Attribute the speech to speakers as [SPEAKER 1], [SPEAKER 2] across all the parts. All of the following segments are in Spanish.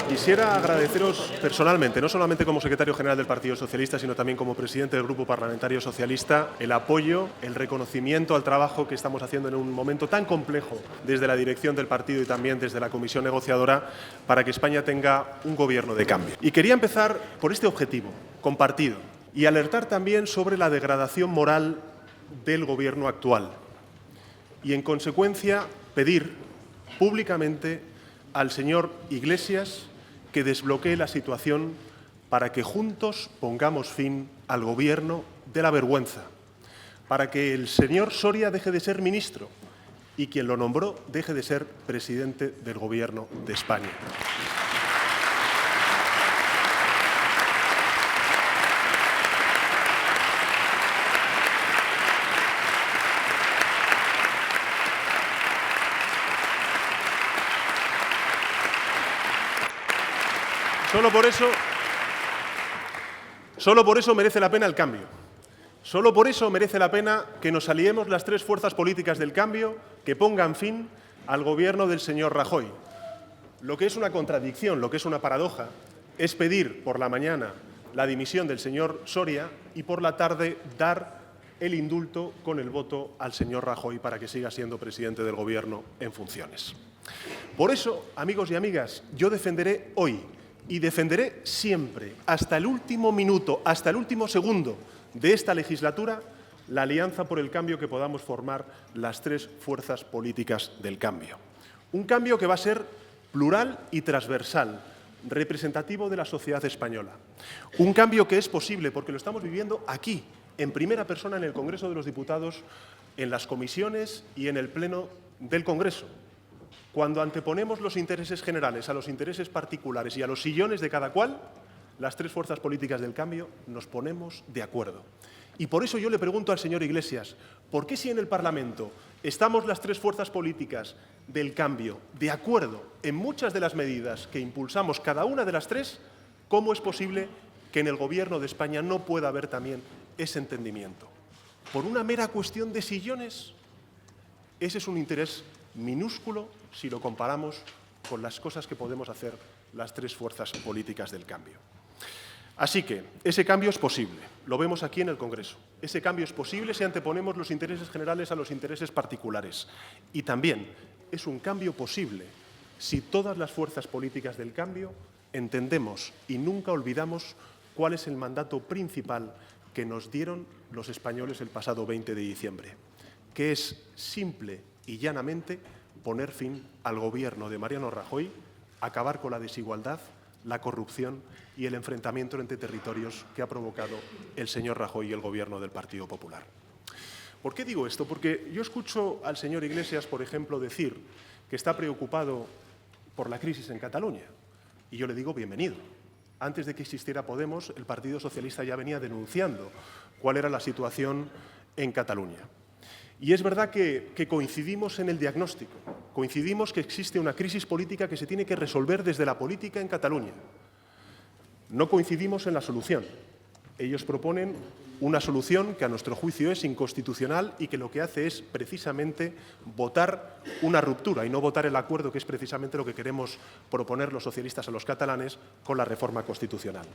[SPEAKER 1] Quisiera agradeceros personalmente, no solamente como secretario general del Partido Socialista, sino también como presidente del Grupo Parlamentario Socialista, el apoyo, el reconocimiento al trabajo que estamos haciendo en un momento tan complejo desde la dirección del partido y también desde la comisión negociadora para que España tenga un gobierno de cambio. Y quería empezar por este objetivo compartido y alertar también sobre la degradación moral del gobierno actual y, en consecuencia, pedir públicamente al señor Iglesias que desbloquee la situación para que juntos pongamos fin al gobierno de la vergüenza, para que el señor Soria deje de ser ministro y quien lo nombró deje de ser presidente del Gobierno de España. Solo por eso merece la pena el cambio. Solo por eso merece la pena que nos aliemos las tres fuerzas políticas del cambio que pongan fin al gobierno del señor Rajoy. Lo que es una contradicción, lo que es una paradoja, es pedir por la mañana la dimisión del señor Soria y por la tarde dar el indulto con el voto al señor Rajoy para que siga siendo presidente del Gobierno en funciones. Por eso, amigos y amigas, yo defenderé hoy y defenderé siempre, hasta el último minuto, hasta el último segundo de esta legislatura, la alianza por el cambio que podamos formar las tres fuerzas políticas del cambio. Un cambio que va a ser plural y transversal, representativo de la sociedad española. Un cambio que es posible porque lo estamos viviendo aquí, en primera persona en el Congreso de los Diputados, en las comisiones y en el Pleno del Congreso. Cuando anteponemos los intereses generales a los intereses particulares y a los sillones de cada cual, las tres fuerzas políticas del cambio nos ponemos de acuerdo. Y por eso yo le pregunto al señor Iglesias, ¿por qué si en el Parlamento estamos las tres fuerzas políticas del cambio de acuerdo en muchas de las medidas que impulsamos cada una de las tres, cómo es posible que en el Gobierno de España no pueda haber también ese entendimiento? ¿Por una mera cuestión de sillones? Ese es un interés minúsculo si lo comparamos con las cosas que podemos hacer las tres fuerzas políticas del cambio. Así que ese cambio es posible, lo vemos aquí en el Congreso. Ese cambio es posible si anteponemos los intereses generales a los intereses particulares. Y también es un cambio posible si todas las fuerzas políticas del cambio entendemos y nunca olvidamos cuál es el mandato principal que nos dieron los españoles el pasado 20 de diciembre, que es simple y llanamente poner fin al gobierno de Mariano Rajoy, acabar con la desigualdad, la corrupción y el enfrentamiento entre territorios que ha provocado el señor Rajoy y el Gobierno del Partido Popular. ¿Por qué digo esto? Porque yo escucho al señor Iglesias, por ejemplo, decir que está preocupado por la crisis en Cataluña. Y yo le digo bienvenido. Antes de que existiera Podemos, el Partido Socialista ya venía denunciando cuál era la situación en Cataluña. Y es verdad que coincidimos en el diagnóstico, coincidimos que existe una crisis política que se tiene que resolver desde la política en Cataluña. No coincidimos en la solución. Ellos proponen una solución que a nuestro juicio es inconstitucional y que lo que hace es precisamente votar una ruptura y no votar el acuerdo, que es precisamente lo que queremos proponer los socialistas a los catalanes con la reforma constitucional.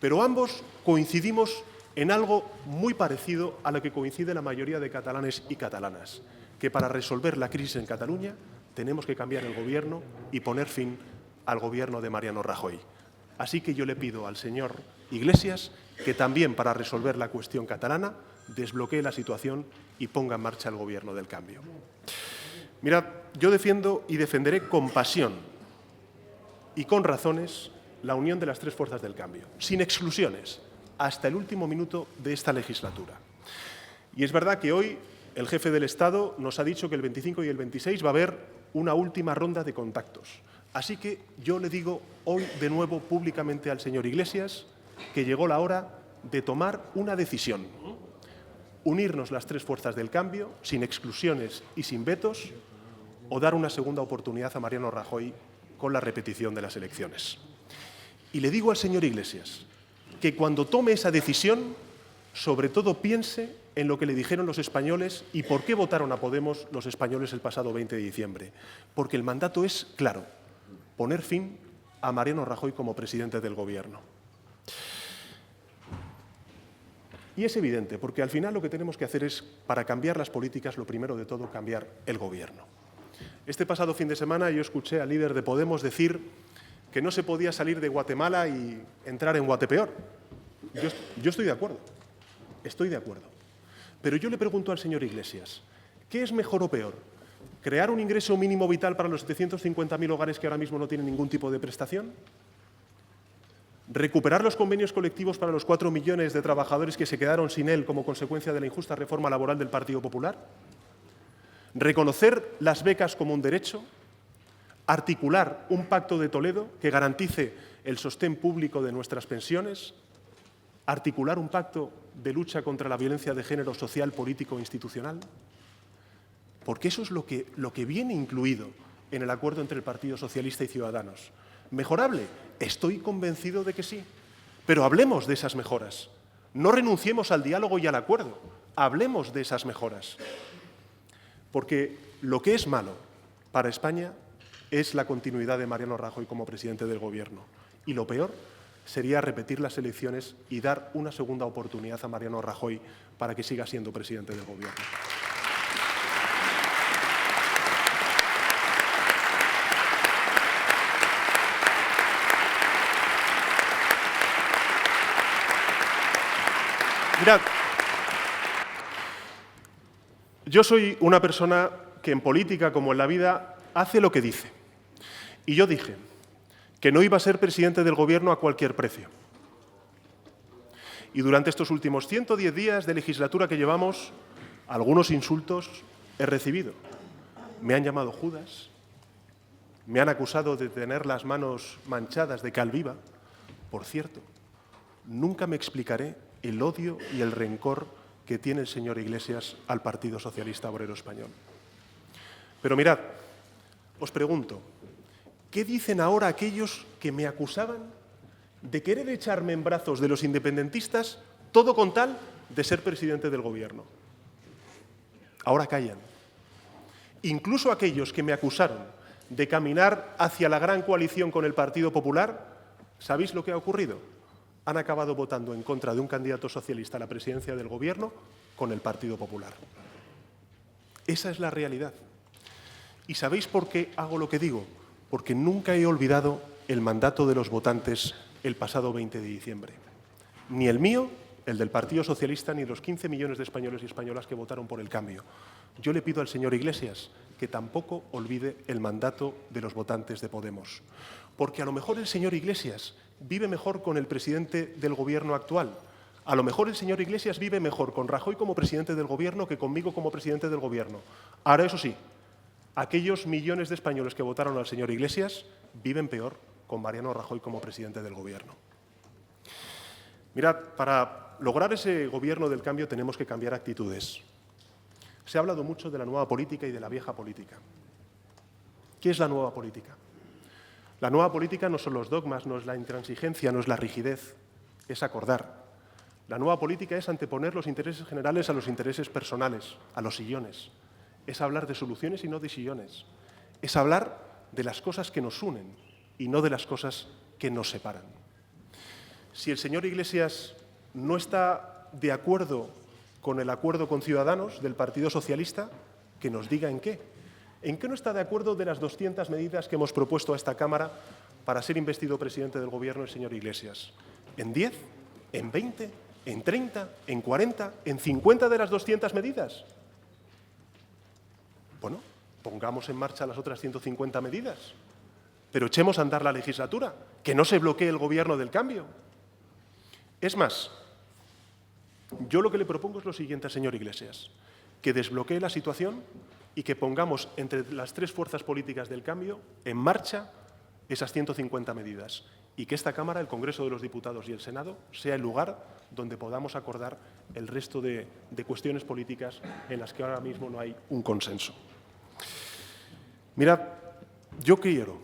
[SPEAKER 1] Pero ambos coincidimos en algo muy parecido a lo que coincide la mayoría de catalanes y catalanas, que para resolver la crisis en Cataluña tenemos que cambiar el gobierno y poner fin al gobierno de Mariano Rajoy. Así que yo le pido al señor Iglesias que también para resolver la cuestión catalana desbloquee la situación y ponga en marcha el gobierno del cambio. Mirad, yo defiendo y defenderé con pasión y con razones la unión de las tres fuerzas del cambio, sin exclusiones, hasta el último minuto de esta legislatura. Y es verdad que hoy el jefe del Estado nos ha dicho que el 25 y el 26 va a haber una última ronda de contactos. Así que yo le digo hoy de nuevo públicamente al señor Iglesias que llegó la hora de tomar una decisión. Unirnos las tres fuerzas del cambio, sin exclusiones y sin vetos, o dar una segunda oportunidad a Mariano Rajoy con la repetición de las elecciones. Y le digo al señor Iglesias que cuando tome esa decisión, sobre todo piense en lo que le dijeron los españoles y por qué votaron a Podemos los españoles el pasado 20 de diciembre. Porque el mandato es claro, poner fin a Mariano Rajoy como presidente del Gobierno. Y es evidente, porque al final lo que tenemos que hacer es, para cambiar las políticas, lo primero de todo, cambiar el Gobierno. Este pasado fin de semana yo escuché al líder de Podemos decir que no se podía salir de Guatemala y entrar en Guatepeor. Yo estoy de acuerdo, Pero yo le pregunto al señor Iglesias, ¿qué es mejor o peor? ¿Crear un ingreso mínimo vital para los 750.000 hogares que ahora mismo no tienen ningún tipo de prestación? ¿Recuperar los convenios colectivos para los 4 millones de trabajadores que se quedaron sin él como consecuencia de la injusta reforma laboral del Partido Popular? ¿Reconocer las becas como un derecho? ¿Articular un pacto de Toledo que garantice el sostén público de nuestras pensiones? ¿Articular un pacto de lucha contra la violencia de género social, político e institucional? Porque eso es lo que viene incluido en el acuerdo entre el Partido Socialista y Ciudadanos. ¿Mejorable? Estoy convencido de que sí. Pero hablemos de esas mejoras. No renunciemos al diálogo y al acuerdo. Hablemos de esas mejoras. Porque lo que es malo para España es la continuidad de Mariano Rajoy como presidente del Gobierno. Y lo peor sería repetir las elecciones y dar una segunda oportunidad a Mariano Rajoy para que siga siendo presidente del Gobierno. Mirad, yo soy una persona que en política como en la vida hace lo que dice. Y yo dije que no iba a ser presidente del Gobierno a cualquier precio. Y durante estos últimos 110 días de legislatura que llevamos, algunos insultos he recibido. Me han llamado Judas, me han acusado de tener las manos manchadas de cal viva. Por cierto, nunca me explicaré el odio y el rencor que tiene el señor Iglesias al Partido Socialista Obrero Español. Pero mirad, os pregunto, ¿qué dicen ahora aquellos que me acusaban de querer echarme en brazos de los independentistas, todo con tal de ser presidente del Gobierno? Ahora callan. Incluso aquellos que me acusaron de caminar hacia la gran coalición con el Partido Popular, ¿sabéis lo que ha ocurrido? Han acabado votando en contra de un candidato socialista a la presidencia del Gobierno con el Partido Popular. Esa es la realidad. ¿Y sabéis por qué hago lo que digo? Porque nunca he olvidado el mandato de los votantes el pasado 20 de diciembre. Ni el mío, el del Partido Socialista, ni los 15 millones de españoles y españolas que votaron por el cambio. Yo le pido al señor Iglesias que tampoco olvide el mandato de los votantes de Podemos. Porque a lo mejor el señor Iglesias vive mejor con el presidente del Gobierno actual. A lo mejor el señor Iglesias vive mejor con Rajoy como presidente del Gobierno que conmigo como presidente del Gobierno. Ahora, eso sí, aquellos millones de españoles que votaron al señor Iglesias viven peor con Mariano Rajoy como presidente del Gobierno. Mirad, para lograr ese Gobierno del cambio tenemos que cambiar actitudes. Se ha hablado mucho de la nueva política y de la vieja política. ¿Qué es la nueva política? La nueva política no son los dogmas, no es la intransigencia, no es la rigidez, es acordar. La nueva política es anteponer los intereses generales a los intereses personales, a los sillones. Es hablar de soluciones y no de sillones. Es hablar de las cosas que nos unen y no de las cosas que nos separan. Si el señor Iglesias no está de acuerdo con el acuerdo con Ciudadanos del Partido Socialista, que nos diga en qué. ¿En qué no está de acuerdo de las 200 medidas que hemos propuesto a esta Cámara para ser investido presidente del Gobierno el señor Iglesias? ¿En 10? ¿En 20? ¿En 30? ¿En 40? ¿En 50 de las 200 medidas? Bueno, pongamos en marcha las otras 150 medidas, pero echemos a andar la legislatura, que no se bloquee el Gobierno del cambio. Es más, yo lo que le propongo es lo siguiente al señor Iglesias, que desbloquee la situación y que pongamos entre las tres fuerzas políticas del cambio en marcha esas 150 medidas y que esta Cámara, el Congreso de los Diputados y el Senado, sea el lugar donde podamos acordar el resto de cuestiones políticas en las que ahora mismo no hay un consenso. Mirad, yo quiero,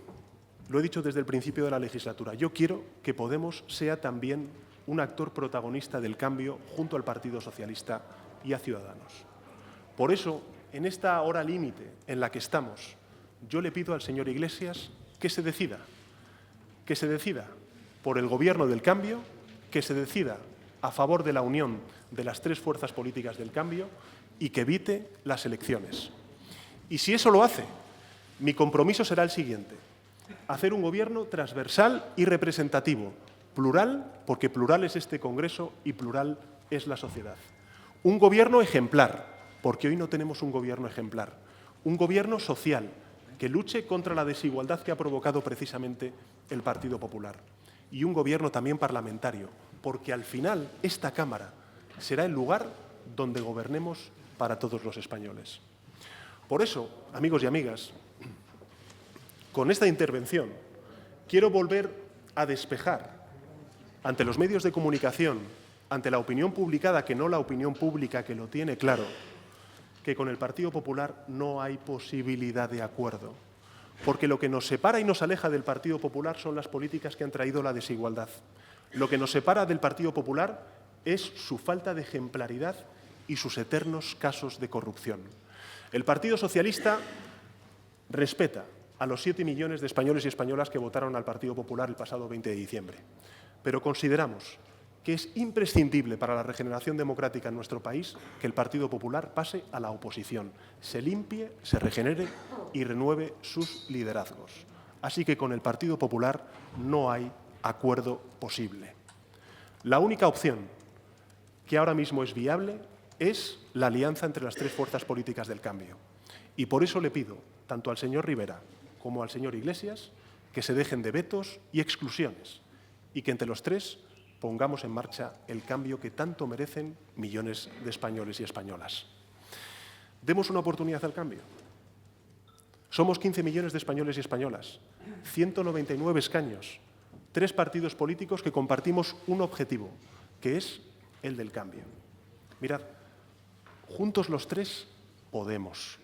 [SPEAKER 1] lo he dicho desde el principio de la legislatura, yo quiero que Podemos sea también un actor protagonista del cambio junto al Partido Socialista y a Ciudadanos. Por eso, en esta hora límite en la que estamos, yo le pido al señor Iglesias que se decida, que se decida por el Gobierno del cambio, que se decida a favor de la unión de las tres fuerzas políticas del cambio y que evite las elecciones. Y si eso lo hace, mi compromiso será el siguiente: hacer un Gobierno transversal y representativo, plural, porque plural es este Congreso y plural es la sociedad. Un Gobierno ejemplar, porque hoy no tenemos un Gobierno ejemplar. Un Gobierno social, que luche contra la desigualdad que ha provocado precisamente el Partido Popular. Y un Gobierno también parlamentario, porque al final esta Cámara será el lugar donde gobernemos para todos los españoles. Por eso, amigos y amigas, con esta intervención quiero volver a despejar ante los medios de comunicación, ante la opinión publicada, que no la opinión pública que lo tiene claro, que con el Partido Popular no hay posibilidad de acuerdo, porque lo que nos separa y nos aleja del Partido Popular son las políticas que han traído la desigualdad. Lo que nos separa del Partido Popular es su falta de ejemplaridad y sus eternos casos de corrupción. El Partido Socialista respeta a los 7 millones de españoles y españolas que votaron al Partido Popular el pasado 20 de diciembre, pero consideramos que es imprescindible para la regeneración democrática en nuestro país que el Partido Popular pase a la oposición, se limpie, se regenere y renueve sus liderazgos. Así que con el Partido Popular no hay acuerdo posible. La única opción que ahora mismo es viable es la alianza entre las tres fuerzas políticas del cambio. Y por eso le pido, tanto al señor Rivera como al señor Iglesias, que se dejen de vetos y exclusiones y que entre los tres pongamos en marcha el cambio que tanto merecen millones de españoles y españolas. Demos una oportunidad al cambio. Somos 15 millones de españoles y españolas, 199 escaños, 3 partidos políticos que compartimos un objetivo, que es el del cambio. Mirad, juntos los tres podemos.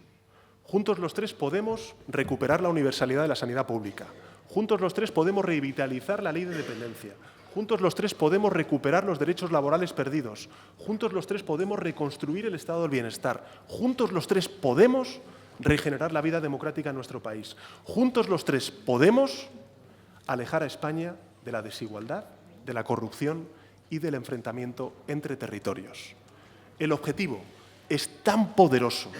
[SPEAKER 1] Juntos los tres podemos recuperar la universalidad de la sanidad pública. Juntos los tres podemos revitalizar la ley de dependencia. Juntos los tres podemos recuperar los derechos laborales perdidos. Juntos los tres podemos reconstruir el estado del bienestar. Juntos los tres podemos regenerar la vida democrática en nuestro país. Juntos los tres podemos alejar a España de la desigualdad, de la corrupción y del enfrentamiento entre territorios. El objetivo es tan poderoso.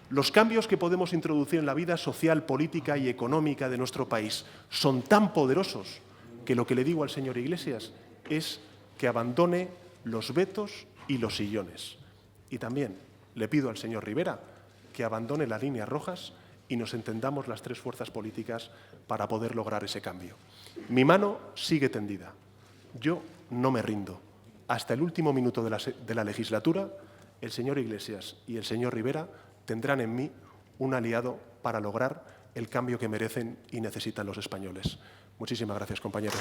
[SPEAKER 1] Los cambios que podemos introducir en la vida social, política y económica de nuestro país son tan poderosos que lo que le digo al señor Iglesias es que abandone los vetos y los sillones. Y también le pido al señor Rivera que abandone las líneas rojas y nos entendamos las tres fuerzas políticas para poder lograr ese cambio. Mi mano sigue tendida. Yo no me rindo. Hasta el último minuto de la legislatura, el señor Iglesias y el señor Rivera tendrán en mí un aliado para lograr el cambio que merecen y necesitan los españoles. Muchísimas gracias, compañeros.